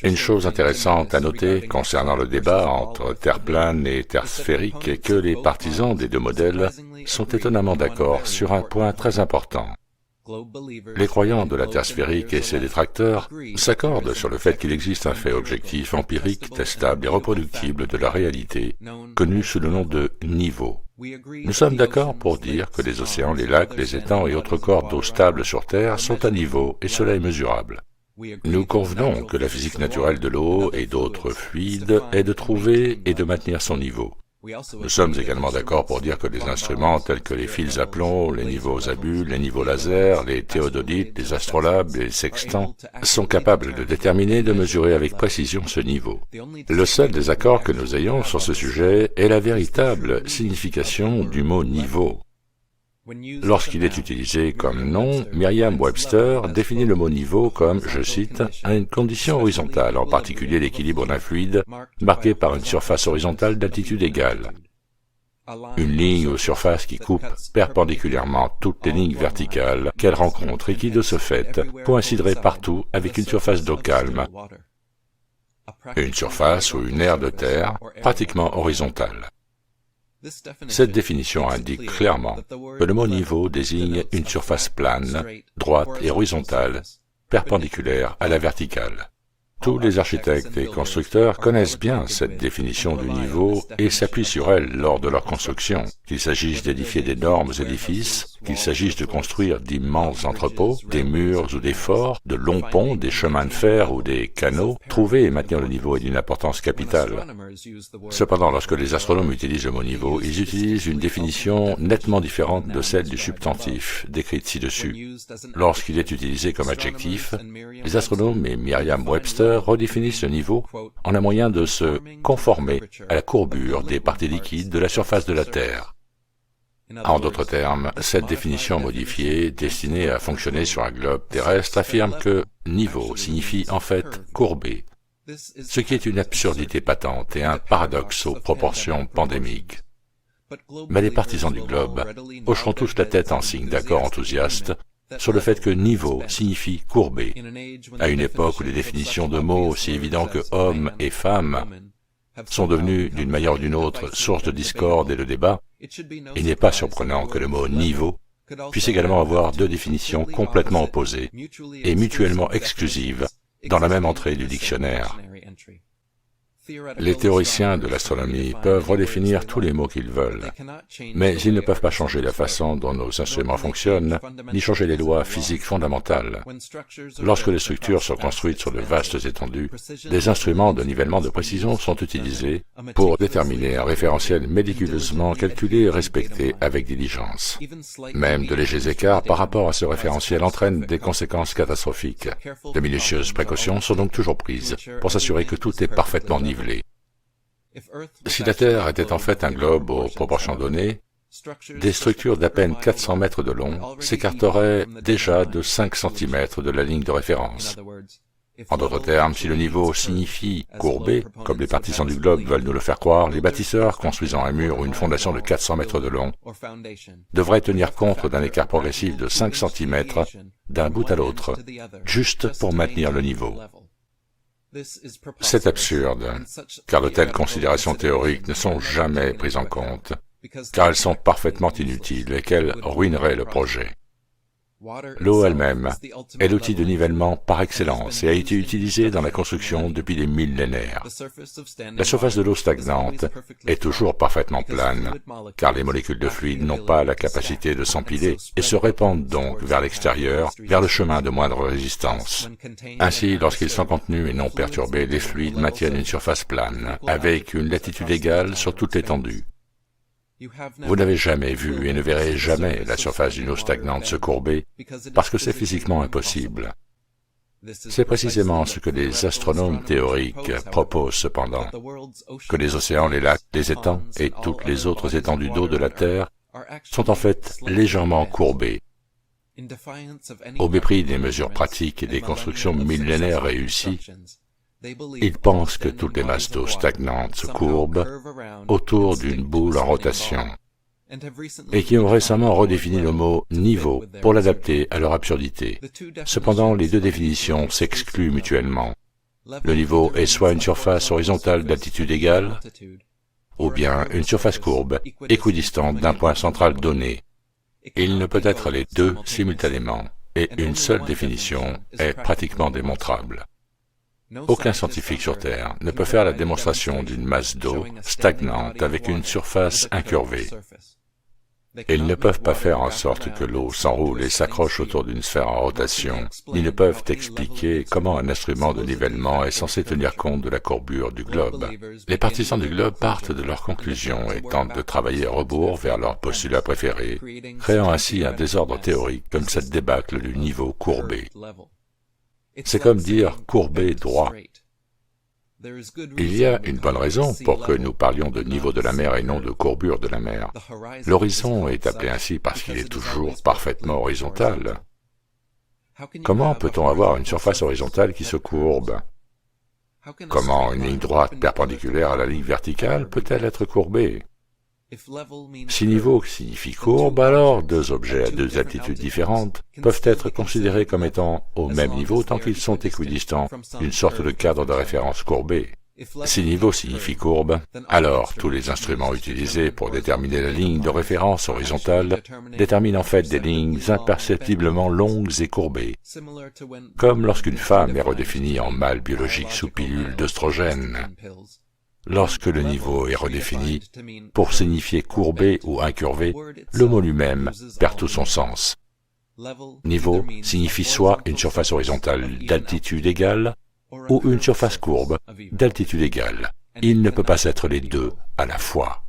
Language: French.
Une chose intéressante à noter concernant le débat entre Terre plane et Terre sphérique est que les partisans des deux modèles sont étonnamment d'accord sur un point très important. Les croyants de la Terre sphérique et ses détracteurs s'accordent sur le fait qu'il existe un fait objectif, empirique, testable et reproductible de la réalité, connu sous le nom de niveau. Nous sommes d'accord pour dire que les océans, les lacs, les étangs et autres corps d'eau stables sur Terre sont à niveau, et cela est mesurable. Nous convenons que la physique naturelle de l'eau et d'autres fluides est de trouver et de maintenir son niveau. Nous sommes également d'accord pour dire que les instruments tels que les fils à plomb, les niveaux à bulles, les niveaux laser, les théodolites, les astrolabes et les sextants sont capables de déterminer et de mesurer avec précision ce niveau. Le seul désaccord que nous ayons sur ce sujet est la véritable signification du mot niveau. Lorsqu'il est utilisé comme nom, Merriam-Webster définit le mot niveau comme, je cite, « une condition horizontale, en particulier l'équilibre d'un fluide, marqué par une surface horizontale d'altitude égale. Une ligne ou surface qui coupe perpendiculairement toutes les lignes verticales qu'elle rencontre et qui, de ce fait, coïnciderait partout avec une surface d'eau calme, une surface ou une aire de terre pratiquement horizontale. » Cette définition indique clairement que le mot niveau désigne une surface plane, droite et horizontale, perpendiculaire à la verticale. Tous les architectes et constructeurs connaissent bien cette définition du niveau et s'appuient sur elle lors de leur construction, qu'il s'agisse d'édifier d'énormes édifices, qu'il s'agisse de construire d'immenses entrepôts, des murs ou des forts, de longs ponts, des chemins de fer ou des canaux. Trouver et maintenir le niveau est d'une importance capitale. Cependant, lorsque les astronomes utilisent le mot niveau, ils utilisent une définition nettement différente de celle du substantif, décrite ci-dessus. Lorsqu'il est utilisé comme adjectif, les astronomes et Merriam-Webster redéfinissent le niveau en un moyen de se conformer à la courbure des parties liquides de la surface de la Terre. En d'autres termes, cette définition modifiée, destinée à fonctionner sur un globe terrestre, affirme que niveau signifie en fait courbé, ce qui est une absurdité patente et un paradoxe aux proportions pandémiques. Mais les partisans du globe hocheront tous la tête en signe d'accord enthousiaste sur le fait que niveau signifie courbé, à une époque où les définitions de mots aussi évidents que homme et femme sont devenus, d'une manière ou d'une autre, source de discorde et de débat. Il n'est pas surprenant que le mot niveau puisse également avoir deux définitions complètement opposées et mutuellement exclusives dans la même entrée du dictionnaire. Les théoriciens de l'astronomie peuvent redéfinir tous les mots qu'ils veulent, mais ils ne peuvent pas changer la façon dont nos instruments fonctionnent, ni changer les lois physiques fondamentales. Lorsque les structures sont construites sur de vastes étendues, des instruments de nivellement de précision sont utilisés pour déterminer un référentiel méticuleusement calculé et respecté avec diligence. Même de légers écarts par rapport à ce référentiel entraînent des conséquences catastrophiques. De minutieuses précautions sont donc toujours prises pour s'assurer que tout est parfaitement nivelé. Si la Terre était en fait un globe aux proportions données, des structures d'à peine 400 mètres de long s'écarteraient déjà de 5 cm de la ligne de référence. En d'autres termes, si le niveau signifie courbé, comme les partisans du globe veulent nous le faire croire, les bâtisseurs construisant un mur ou une fondation de 400 mètres de long devraient tenir compte d'un écart progressif de 5 cm d'un bout à l'autre, juste pour maintenir le niveau. C'est absurde, car de telles considérations théoriques ne sont jamais prises en compte, car elles sont parfaitement inutiles et qu'elles ruineraient le projet. L'eau elle-même est l'outil de nivellement par excellence et a été utilisée dans la construction depuis des millénaires. La surface de l'eau stagnante est toujours parfaitement plane, car les molécules de fluide n'ont pas la capacité de s'empiler et se répandent donc vers l'extérieur, vers le chemin de moindre résistance. Ainsi, lorsqu'ils sont contenus et non perturbés, les fluides maintiennent une surface plane, avec une latitude égale sur toute l'étendue. Vous n'avez jamais vu et ne verrez jamais la surface d'une eau stagnante se courber parce que c'est physiquement impossible. C'est précisément ce que les astronomes théoriques proposent cependant, que les océans, les lacs, les étangs et toutes les autres étendues d'eau de la Terre sont en fait légèrement courbés. Au mépris des mesures pratiques et des constructions millénaires réussies, ils pensent que toutes les masses d'eau stagnantes se courbent autour d'une boule en rotation et qui ont récemment redéfini le mot « niveau » pour l'adapter à leur absurdité. Cependant, les deux définitions s'excluent mutuellement. Le niveau est soit une surface horizontale d'altitude égale, ou bien une surface courbe, équidistante d'un point central donné. Il ne peut être les deux simultanément, et une seule définition est pratiquement démontrable. Aucun scientifique sur Terre ne peut faire la démonstration d'une masse d'eau stagnante avec une surface incurvée. Ils ne peuvent pas faire en sorte que l'eau s'enroule et s'accroche autour d'une sphère en rotation, ni ne peuvent expliquer comment un instrument de nivellement est censé tenir compte de la courbure du globe. Les partisans du globe partent de leurs conclusions et tentent de travailler à rebours vers leur postulat préféré, créant ainsi un désordre théorique comme cette débâcle du niveau courbé. C'est comme dire courbé droit. Il y a une bonne raison pour que nous parlions de niveau de la mer et non de courbure de la mer. L'horizon est appelé ainsi parce qu'il est toujours parfaitement horizontal. Comment peut-on avoir une surface horizontale qui se courbe? Comment une ligne droite perpendiculaire à la ligne verticale peut-elle être courbée? Si niveau signifie courbe, alors deux objets à deux altitudes différentes peuvent être considérés comme étant au même niveau tant qu'ils sont équidistants, une sorte de cadre de référence courbé. Si niveau signifie courbe, alors tous les instruments utilisés pour déterminer la ligne de référence horizontale déterminent en fait des lignes imperceptiblement longues et courbées, comme lorsqu'une femme est redéfinie en mâle biologique sous pilule d'œstrogène. Lorsque le niveau est redéfini, pour signifier courbé ou incurvé, le mot lui-même perd tout son sens. Niveau signifie soit une surface horizontale d'altitude égale, ou une surface courbe d'altitude égale. Il ne peut pas être les deux à la fois.